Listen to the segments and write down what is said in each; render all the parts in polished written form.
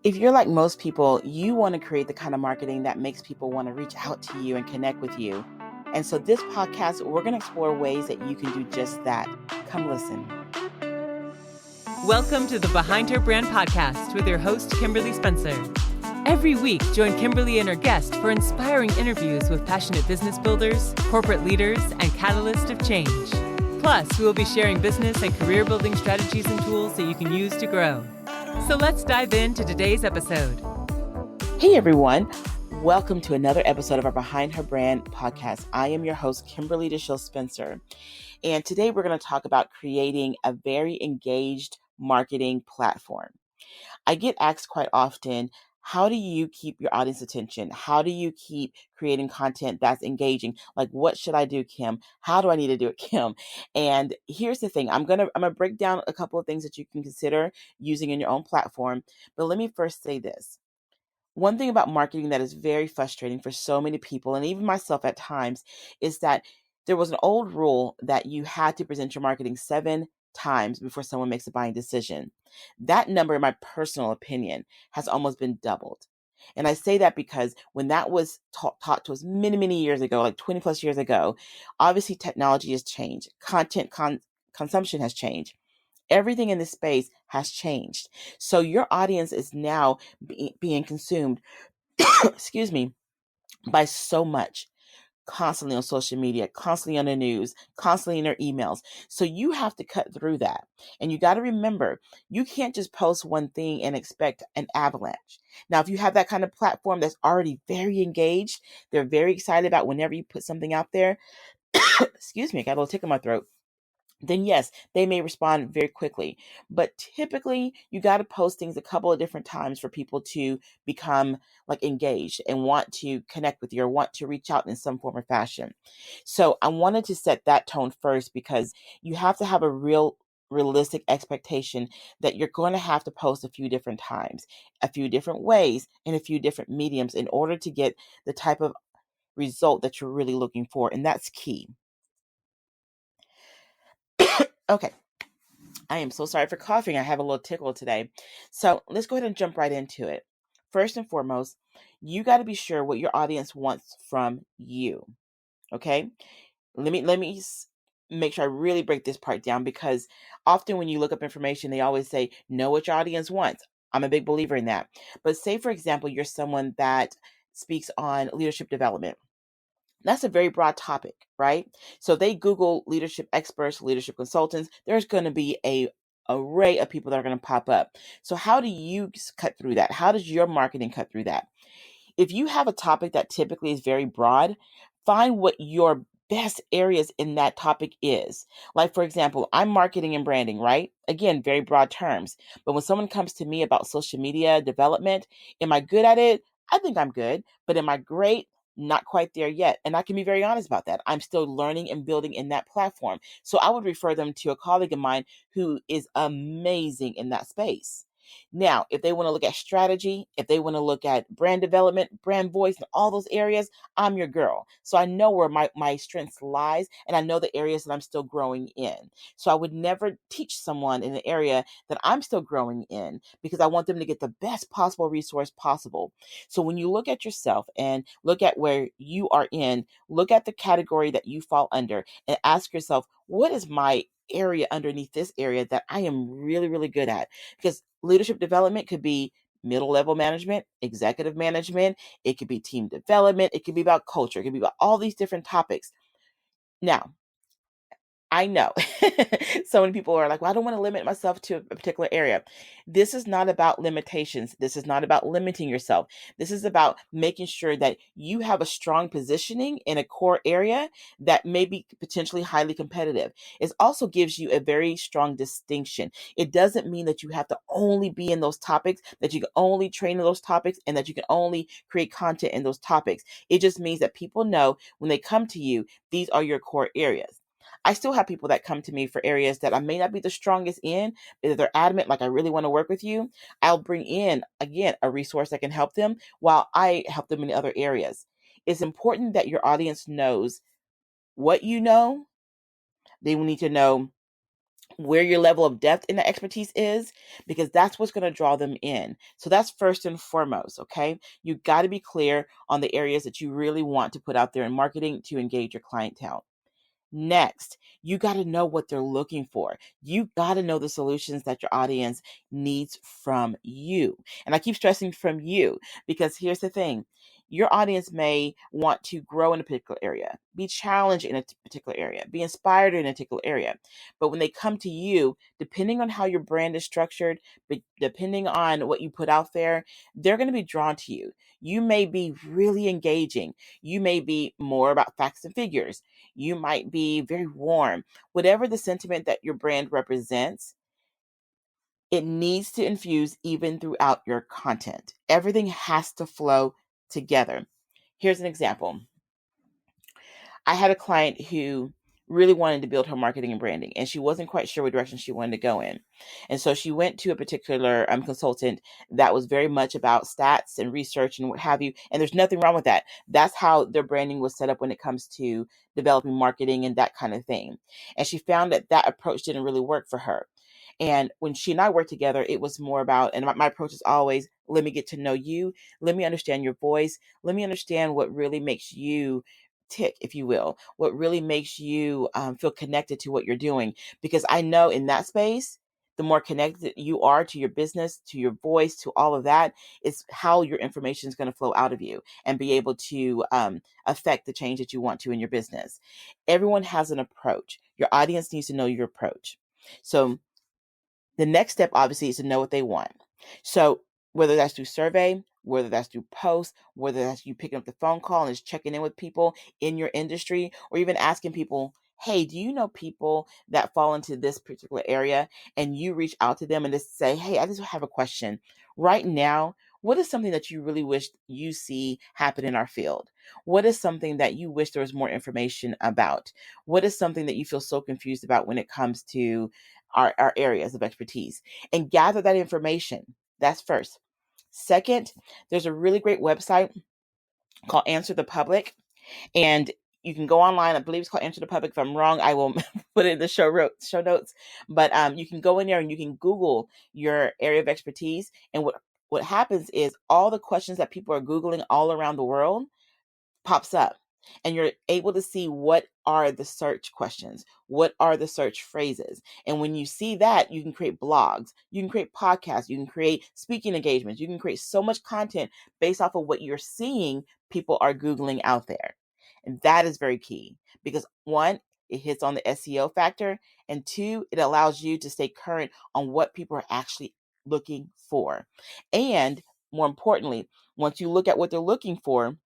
If you're like most people, you want to create the kind of marketing that makes people want to reach out to you and connect with you. And so this podcast, we're going to explore ways that you can do just that. Come listen. Welcome to the Behind Her Brand podcast with your host, Kimberly Spencer. Every week, join Kimberly and her guest for inspiring interviews with passionate business builders, corporate leaders, and catalysts of change. Plus, we will be sharing business and career building strategies and tools that you can use to grow. So let's dive into today's episode. Hey, everyone. Welcome to another episode of our Behind Her Brand podcast. I am your host, Kimberly Deshill Spencer. And today we're going to talk about creating a very engaged marketing platform. I get asked quite often, how do you keep your audience attention? How do you keep creating content that's engaging? Like, what should I do, Kim? How do I need to do it, Kim? And here's the thing. I'm gonna break down a couple of things that you can consider using in your own platform. But let me first say this. One thing about marketing that is very frustrating for so many people, and even myself at times, is that there was an old rule that you had to present your marketing 7 times before someone makes a buying decision. That number, in my personal opinion, has almost been doubled. And I say that because when that was taught to us many, many years ago, like 20 plus years ago, obviously technology has changed. Consumption has changed. Everything in this space has changed. So your audience is now being consumed, excuse me, by so much, constantly on social media, constantly on the news, constantly in their emails. So you have to cut through that. And you got to remember, you can't just post one thing and expect an avalanche. Now, if you have that kind of platform that's already very engaged, they're very excited about whenever you put something out there, excuse me, I got a little tick in my throat, then yes, they may respond very quickly. But typically, you got to post things a couple of different times for people to become like engaged and want to connect with you or want to reach out in some form or fashion. So I wanted to set that tone first because you have to have a realistic expectation that you're going to have to post a few different times, a few different ways, in a few different mediums in order to get the type of result that you're really looking for. And that's key. Okay. I am so sorry for coughing. I have a little tickle today. So let's go ahead and jump right into it. First and foremost, you got to be sure what your audience wants from you. Okay? Let me make sure I really break this part down, because often when you look up information, they always say, know what your audience wants. I'm a big believer in that. But say, for example, you're someone that speaks on leadership development. That's a very broad topic, right? So if they Google leadership experts, leadership consultants, there's going to be a array of people that are going to pop up. So how do you cut through that? How does your marketing cut through that? If you have a topic that typically is very broad, find what your best areas in that topic is. Like, for example, I'm marketing and branding, right? Again, very broad terms. But when someone comes to me about social media development, am I good at it? I think I'm good. But am I great? Not quite there yet. And I can be very honest about that. I'm still learning and building in that platform. So I would refer them to a colleague of mine who is amazing in that space. Now, if they want to look at strategy, if they want to look at brand development, brand voice, and all those areas, I'm your girl. So I know where my strengths lies, and I know the areas that I'm still growing in. So I would never teach someone in an area that I'm still growing in, because I want them to get the best possible resource possible. So when you look at yourself and look at where you are in, look at the category that you fall under and ask yourself, what is my area underneath this area that I am really, really good at? Because leadership development could be middle level management, executive management. It could be team development. It could be about culture. It could be about all these different topics. Now, I know so many people are like, well, I don't want to limit myself to a particular area. This is not about limitations. This is not about limiting yourself. This is about making sure that you have a strong positioning in a core area that may be potentially highly competitive. It also gives you a very strong distinction. It doesn't mean that you have to only be in those topics, that you can only train in those topics, and that you can only create content in those topics. It just means that people know when they come to you, these are your core areas. I still have people that come to me for areas that I may not be the strongest in, but if they're adamant, like, I really want to work with you, I'll bring in, again, a resource that can help them while I help them in other areas. It's important that your audience knows what you know. They will need to know where your level of depth in the expertise is, because that's what's going to draw them in. So that's first and foremost, okay? You got to be clear on the areas that you really want to put out there in marketing to engage your clientele. Next, you got to know what they're looking for. You got to know the solutions that your audience needs from you. And I keep stressing from you, because here's the thing. Your audience may want to grow in a particular area, be challenged in a particular area, be inspired in a particular area. But when they come to you, depending on how your brand is structured, but depending on what you put out there, they're going to be drawn to you. You may be really engaging. You may be more about facts and figures. You might be very warm. Whatever the sentiment that your brand represents, it needs to infuse even throughout your content. Everything has to flow together. Here's an example. I had a client who really wanted to build her marketing and branding, and she wasn't quite sure what direction she wanted to go in. And so she went to a particular consultant that was very much about stats and research and what have you. And there's nothing wrong with that. That's how their branding was set up when it comes to developing marketing and that kind of thing. And she found that that approach didn't really work for her. And when she and I worked together, it was more about, and my approach is always, let me get to know you. Let me understand your voice. Let me understand what really makes you tick, if you will, what really makes you feel connected to what you're doing. Because I know in that space, the more connected you are to your business, to your voice, to all of that, it's how your information is going to flow out of you and be able to affect the change that you want to in your business. Everyone has an approach. Your audience needs to know your approach. So the next step, obviously, is to know what they want. So whether that's through survey, whether that's through posts, whether that's you picking up the phone call and just checking in with people in your industry, or even asking people, hey, do you know people that fall into this particular area? And you reach out to them and just say, hey, I just have a question. Right now, what is something that you really wish you see happen in our field? What is something that you wish there was more information about? What is something that you feel so confused about when it comes to our areas of expertise? And gather that information. That's first. Second, there's a really great website called Answer the Public, and you can go online. I believe it's called Answer the Public. If I'm wrong, I will put it in the show notes. But you can go in there and you can Google your area of expertise. And what happens is all the questions that people are Googling all around the world pops up, and you're able to see what are the search questions, what are the search phrases. And when you see that, you can create blogs, you can create podcasts, you can create speaking engagements, you can create so much content based off of what you're seeing people are Googling out there. And that is very key, because one, it hits on the SEO factor, and two, it allows you to stay current on what people are actually looking for. And more importantly, once you look at what they're looking for,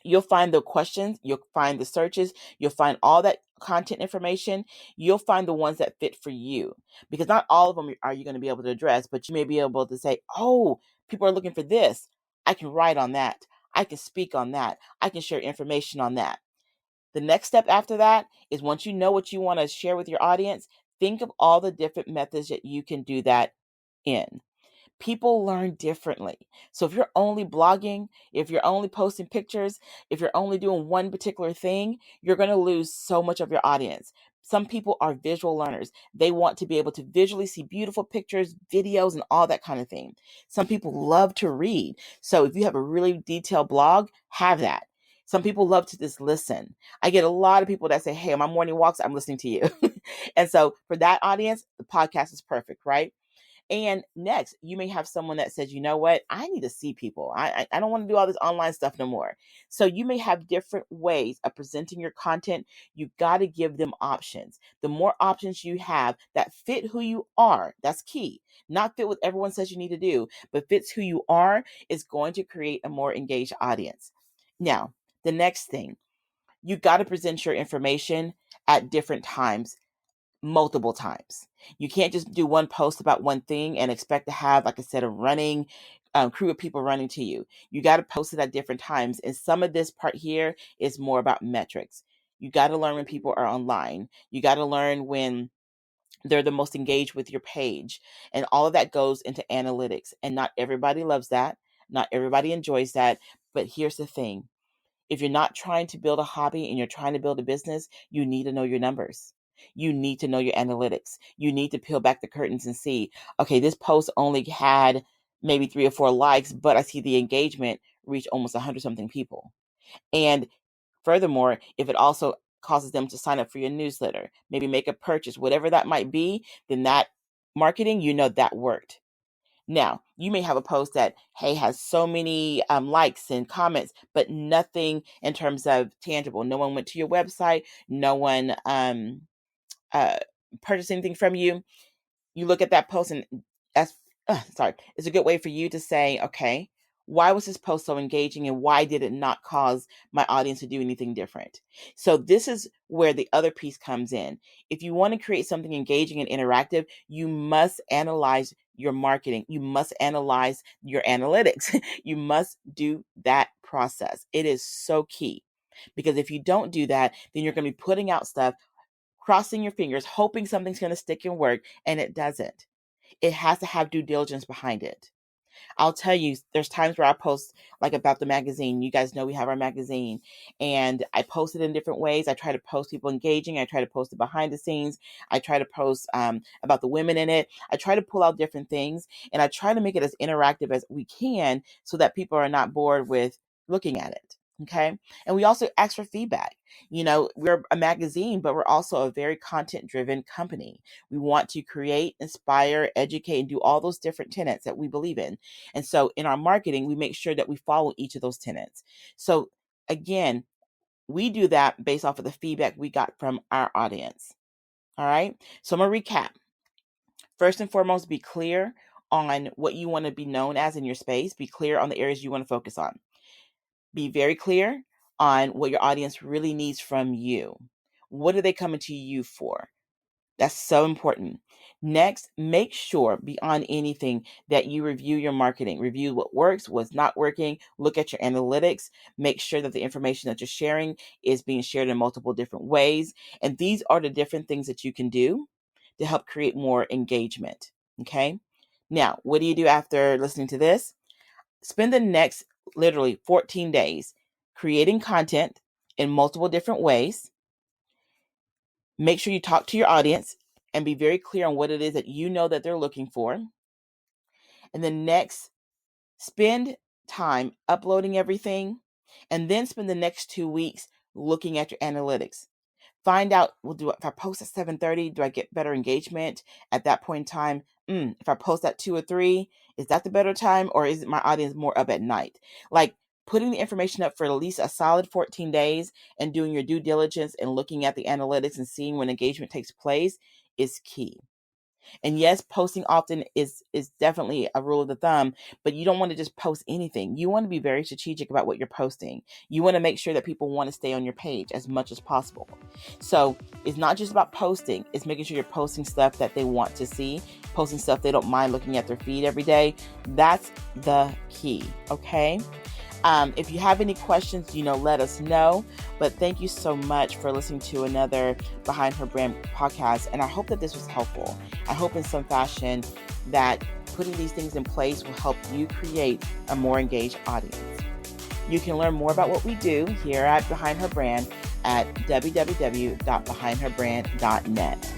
you'll find the questions, you'll find the searches, you'll find all that content information. You'll find the ones that fit for you, because not all of them are you going to be able to address, but you may be able to say, oh, people are looking for this. I can write on that. I can speak on that. I can share information on that. The next step after that is, once you know what you want to share with your audience, think of all the different methods that you can do that in. People learn differently. So if you're only blogging, if you're only posting pictures, if you're only doing one particular thing, you're going to lose so much of your audience. Some people are visual learners. They want to be able to visually see beautiful pictures, videos, and all that kind of thing. Some people love to read. So if you have a really detailed blog, have that. Some people love to just listen. I get a lot of people that say, hey, on my morning walks, I'm listening to you. And so for that audience, the podcast is perfect, right? And next, you may have someone that says, you know what, I need to see people. I don't want to do all this online stuff no more. So you may have different ways of presenting your content. You got to give them options. The more options you have that fit who you are, that's key. Not fit what everyone says you need to do, but fits who you are, is going to create a more engaged audience. Now, the next thing, you got to present your information at different times, multiple times. You can't just do one post about one thing and expect to have, like I said, a running crew of people running to you. You got to post it at different times. And some of this part here is more about metrics. You got to learn when people are online. You got to learn when they're the most engaged with your page. And all of that goes into analytics. And not everybody loves that. Not everybody enjoys that. But here's the thing. If you're not trying to build a hobby and you're trying to build a business, you need to know your numbers. You need to know your analytics. You need to peel back the curtains and see, okay, this post only had maybe 3 or 4 likes, but I see the engagement reach almost 100 something people. And furthermore, if it also causes them to sign up for your newsletter, maybe make a purchase, whatever that might be, then that marketing, that worked. Now, you may have a post that, hey, has so many likes and comments, but nothing in terms of tangible. No one went to your website. No one purchased anything from you. You look at that post and it's a good way for you to say, okay, why was this post so engaging and why did it not cause my audience to do anything different? So this is where the other piece comes in. If you want to create something engaging and interactive, you must analyze your marketing. You must analyze your analytics. You must do that process. It is so key, because if you don't do that, then you're going to be putting out stuff, crossing your fingers, hoping something's going to stick and work, and it doesn't. It has to have due diligence behind it. I'll tell you, there's times where I post like about the magazine. You guys know we have our magazine, and I post it in different ways. I try to post people engaging. I try to post it behind the scenes. I try to post about the women in it. I try to pull out different things, and I try to make it as interactive as we can so that people are not bored with looking at it. Okay. And we also ask for feedback. We're a magazine, but we're also a very content-driven company. We want to create, inspire, educate, and do all those different tenets that we believe in. And so in our marketing, we make sure that we follow each of those tenets. So again, we do that based off of the feedback we got from our audience. All right. So I'm going to recap. First and foremost, be clear on what you want to be known as in your space. Be clear on the areas you want to focus on. Be very clear on what your audience really needs from you. What are they coming to you for? That's so important. Next, make sure beyond anything that you review your marketing. Review what works, what's not working. Look at your analytics. Make sure that the information that you're sharing is being shared in multiple different ways. And these are the different things that you can do to help create more engagement. Okay? Now, what do you do after listening to this? Spend the next literally 14 days creating content in multiple different ways. Make sure you talk to your audience and be very clear on what it is that you know that they're looking for. And then next, spend time uploading everything, and then spend the next 2 weeks looking at your analytics. Find out, if I post at 7:30, do I get better engagement at that point in time? If I post at 2 or 3, is that the better time, or is my audience more up at night? Like, putting the information up for at least a solid 14 days and doing your due diligence and looking at the analytics and seeing when engagement takes place is key. And yes, posting often is definitely a rule of the thumb, but you don't want to just post anything. You want to be very strategic about what you're posting. You want to make sure that people want to stay on your page as much as possible. So it's not just about posting. It's making sure you're posting stuff that they want to see, posting stuff they don't mind looking at their feed every day. That's the key. Okay. If you have any questions, let us know. But thank you so much for listening to another Behind Her Brand podcast. And I hope that this was helpful. I hope in some fashion that putting these things in place will help you create a more engaged audience. You can learn more about what we do here at Behind Her Brand at www.behindherbrand.net.